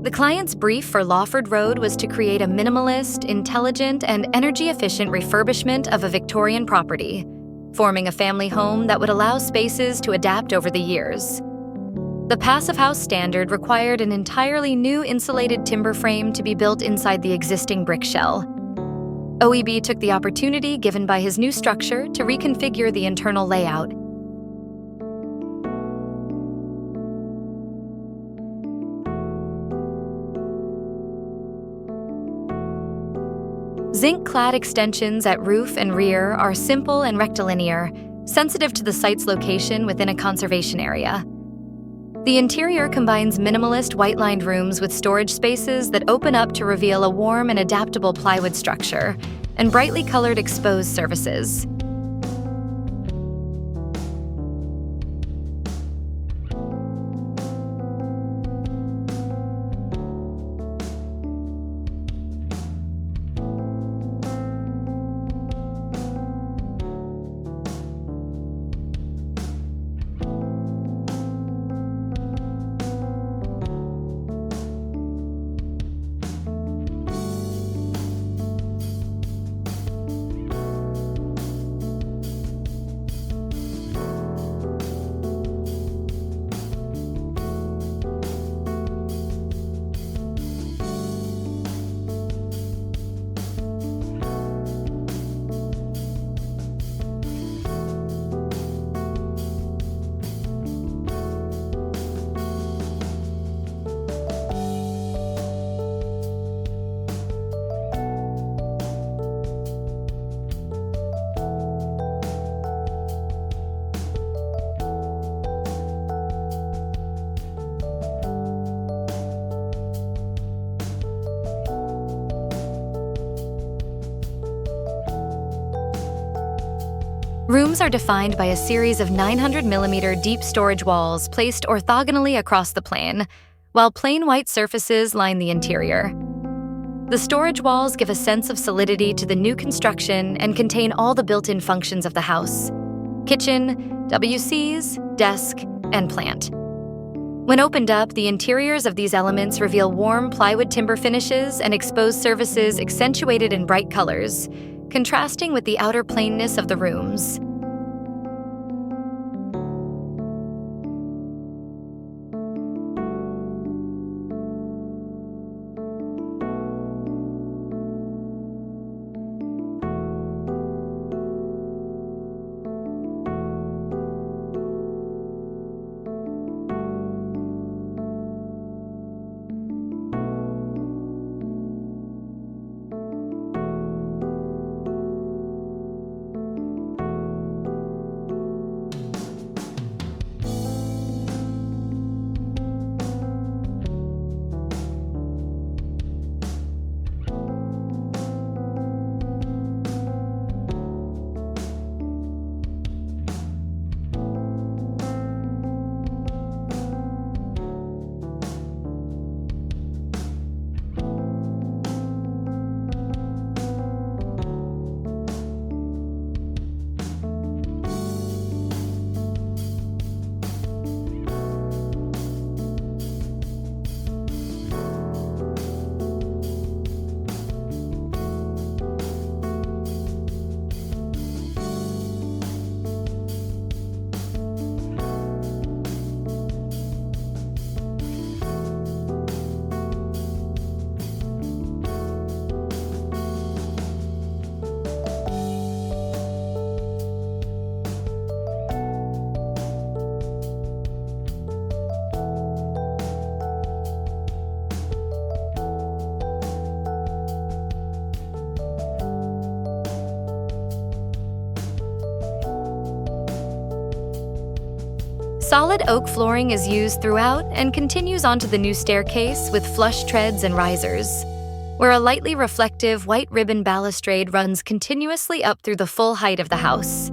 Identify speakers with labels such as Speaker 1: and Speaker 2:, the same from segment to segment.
Speaker 1: The client's brief for Lawford Road was to create a minimalist, intelligent, and energy-efficient refurbishment of a Victorian property, forming a family home that would allow spaces to adapt over the years. The Passivhaus standard required an entirely new insulated timber frame to be built inside the existing brick shell. OEB took the opportunity given by his new structure to reconfigure the internal layout. Zinc-clad extensions at roof and rear are simple and rectilinear, sensitive to the site's location within a conservation area. The interior combines minimalist white-lined rooms with storage spaces that open up to reveal a warm and adaptable plywood structure, and brightly colored exposed surfaces. Rooms are defined by a series of 900mm deep storage walls placed orthogonally across the plan, while plain white surfaces line the interior. The storage walls give a sense of solidity to the new construction and contain all the built-in functions of the house: kitchen, WCs, desk, and plant. When opened up, the interiors of these elements reveal warm plywood timber finishes and exposed surfaces accentuated in bright colors, contrasting with the outer plainness of the rooms. Solid oak flooring is used throughout and continues onto the new staircase with flush treads and risers, where a lightly reflective white ribbon balustrade runs continuously up through the full height of the house.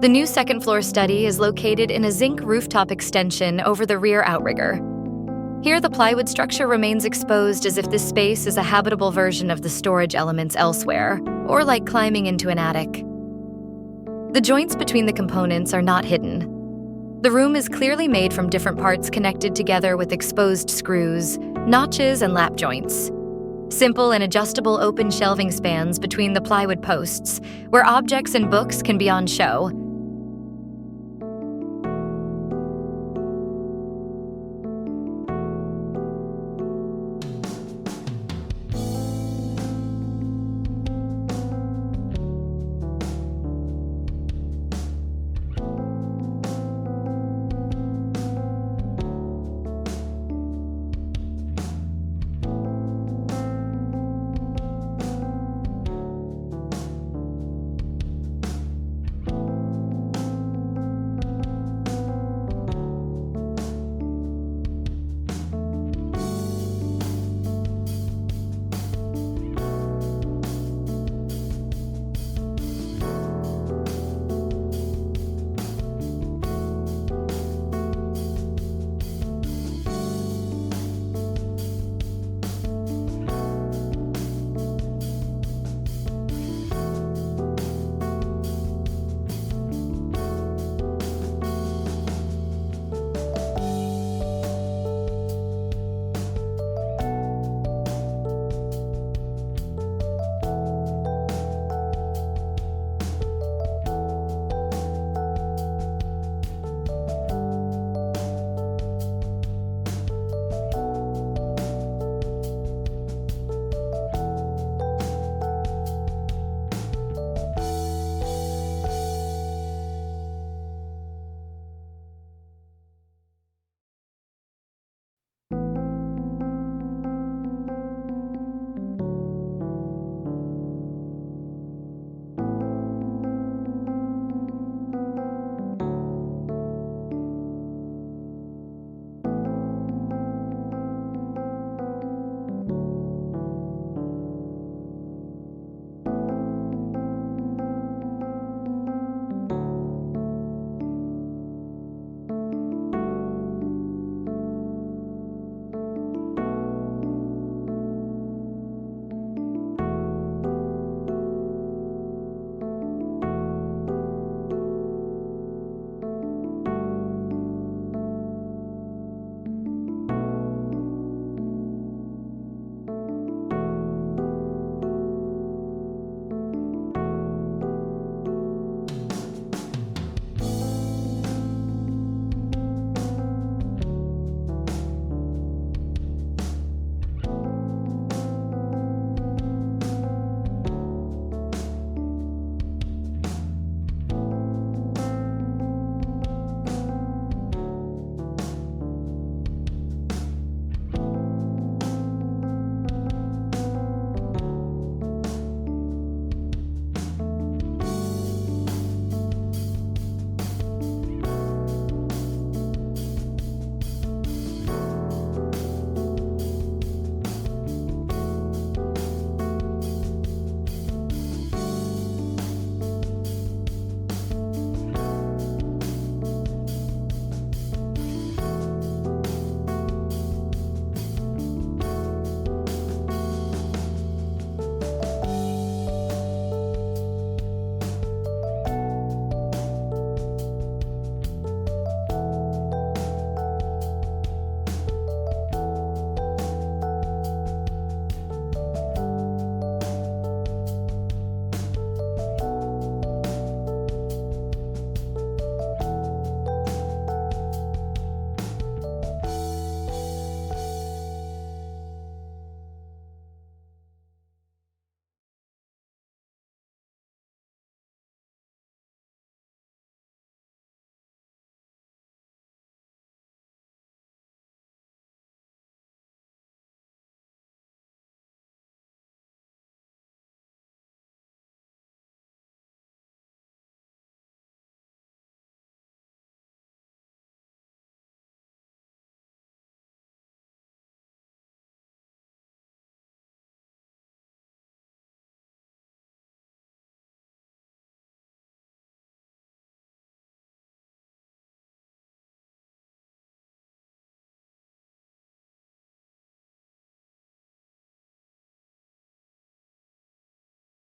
Speaker 1: The new second-floor study is located in a zinc rooftop extension over the rear outrigger. Here, the plywood structure remains exposed as if this space is a habitable version of the storage elements elsewhere, or like climbing into an attic. The joints between the components are not hidden. The room is clearly made from different parts connected together with exposed screws, notches, and lap joints. Simple and adjustable open shelving spans between the plywood posts, where objects and books can be on show,